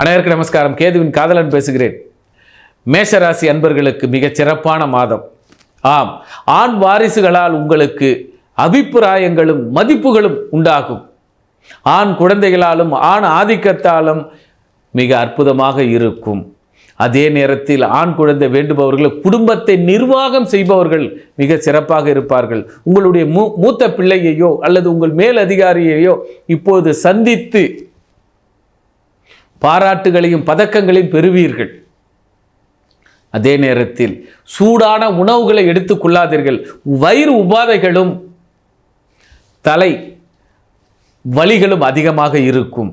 அனைவருக்கும் நமஸ்காரம். கேதுவின் காதலன் பேசுகிறேன். மேஷராசி அன்பர்களுக்கு மிகச் சிறப்பான மாதம். ஆம், ஆண் வாரிசுகளால் உங்களுக்கு அபிப்பிராயங்களும் மதிப்புகளும் உண்டாகும். ஆண் குழந்தைகளாலும் ஆண் ஆதிக்கத்தாலும் மிக அற்புதமாக இருக்கும். அதே நேரத்தில் ஆண் குழந்தை வேண்டுபவர்கள், குடும்பத்தை நிர்வாகம் செய்பவர்கள் மிக சிறப்பாக இருப்பார்கள். உங்களுடைய மூத்த பிள்ளையையோ அல்லது உங்கள் மேல் அதிகாரியையோ இப்போது சந்தித்து பாராட்டுகளையும் பதக்கங்களையும் பெறுவீர்கள். அதே நேரத்தில் சூடான உணவுகளை எடுத்துக்கொள்ளாதீர்கள். வயிறு உபாதைகளும் தலை வலிகளும் அதிகமாக இருக்கும்.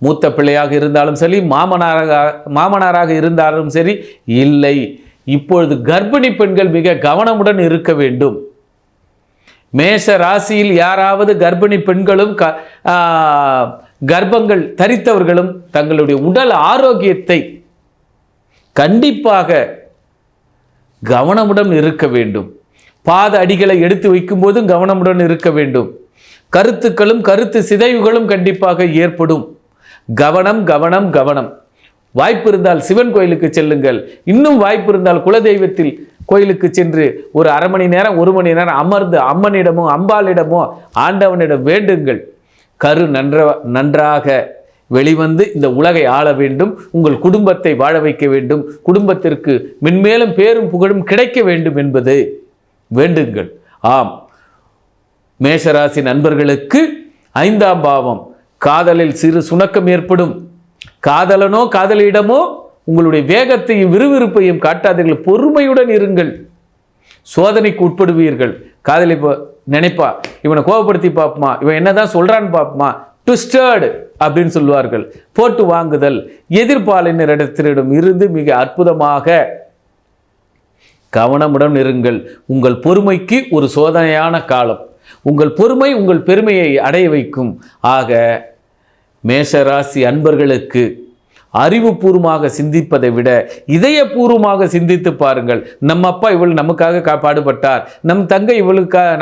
மூத்த பிள்ளையாக இருந்தாலும் சரி, மாமனாராக இருந்தாலும் சரி, இல்லை, இப்பொழுது கர்ப்பிணி பெண்கள் மிக கவனமுடன் இருக்க வேண்டும். மேஷ ராசியில் யாராவது கர்ப்பிணி பெண்களும் கர்ப்பங்கள் தரித்தவர்களும் தங்களுடைய உடல் ஆரோக்கியத்தை கண்டிப்பாக கவனமுடன் இருக்க வேண்டும். பாத அடிகளை எடுத்து வைக்கும் போதும் கவனமுடன் இருக்க வேண்டும். கருத்துக்களும் கருத்து சிதைவுகளும் கண்டிப்பாக ஏற்படும். கவனம் கவனம் கவனம். வாய்ப்பு இருந்தால் சிவன் கோயிலுக்கு செல்லுங்கள். இன்னும் வாய்ப்பு இருந்தால் குலதெய்வத்தில் கோயிலுக்கு சென்று ஒரு அரை மணி நேரம் 1 மணி நேரம் அமர்ந்து அம்மனிடமோ அம்பாளிடமோ ஆண்டவனிடம் வேண்டுங்கள். கரு நன்றாக வெளிவந்து இந்த உலகை ஆள வேண்டும். உங்கள் குடும்பத்தை வாழ வைக்க வேண்டும். குடும்பத்திற்கு மென்மேலும் பேரும் புகழும் கிடைக்க வேண்டும் என்பது வேண்டுங்கள். ஆம், மேஷராசி நண்பர்களுக்கு 5ஆம் பாவம். காதலில் சிறு சுணக்கம் ஏற்படும். காதலனோ காதலியிடமோ உங்களுடைய வேகத்தையும் விறுவிறுப்பையும் காட்டாதீர்கள். பொறுமையுடன் இருங்கள். சோதனைக்கு உட்படுவீர்கள். காதலி நினைப்பா, இவனை கோபப்படுத்தி பார்ப்போமா, இவன் என்னதான் சொல்றான்னு பார்ப்போமா, ட்விஸ்டர்டு அப்படின்னு சொல்லுவார்கள். போட்டு வாங்குதல். எதிர்பாலினரிடத்திடம் இருந்து மிக அற்புதமாக கவனமுடன் இருங்கள். உங்கள் பொறுமைக்கு ஒரு சோதனையான காலம். உங்கள் பொறுமை உங்கள் பெருமையை அடைய வைக்கும். ஆக மேஷராசி அன்பர்களுக்கு அறிவுபூர்வமாக சிந்திப்பதை விட இதயபூர்வமாக சிந்தித்து பாருங்கள். நம் அப்பா இவள் நமக்காக பாடுபட்டார், நம் தங்கை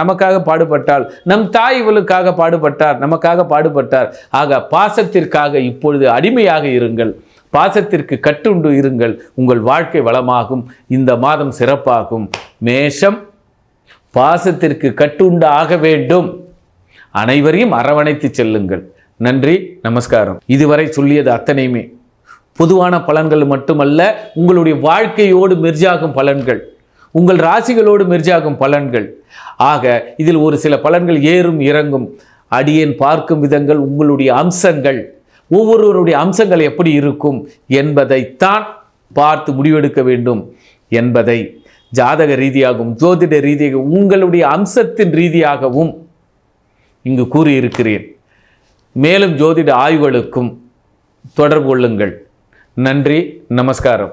நமக்காக பாடுபட்டாள், நம் தாய் இவளுக்காக பாடுபட்டார், நமக்காக பாடுபட்டார். ஆக பாசத்திற்காக இப்பொழுது அடிமையாக இருங்கள். பாசத்திற்கு கட்டுண்டு இருங்கள். உங்கள் வாழ்க்கை வளமாகும். இந்த மாதம் சிறப்பாகும். மேஷம் பாசத்திற்கு கட்டுண்டு ஆக வேண்டும். அனைவரையும் அரவணைத்து செல்லுங்கள். நன்றி, நமஸ்காரம். இதுவரை சொல்லியது அத்தனையுமே பொதுவான பலன்கள் மட்டுமல்ல, உங்களுடைய வாழ்க்கையோடு மெர்ஜாகும் பலன்கள், உங்கள் ராசிகளோடு மெர்ஜாகும் பலன்கள். ஆக இதில் ஒரு சில பலன்கள் ஏறும் இறங்கும். அடியேன் பார்க்கும் விதங்கள், உங்களுடைய அம்சங்கள், ஒவ்வொருவருடைய அம்சங்கள் எப்படி இருக்கும் என்பதைத்தான் பார்த்து முடிவெடுக்க வேண்டும் என்பதை ஜாதக ரீதியாகவும் ஜோதிட ரீதியாகவும் உங்களுடைய அம்சத்தின் ரீதியாகவும் இங்கு கூறியிருக்கிறேன். மேலும் ஜோதிட ஆய்வுகளுக்கும் தொடர்பு கொள்ளுங்கள். நன்றி, நமஸ்காரம்.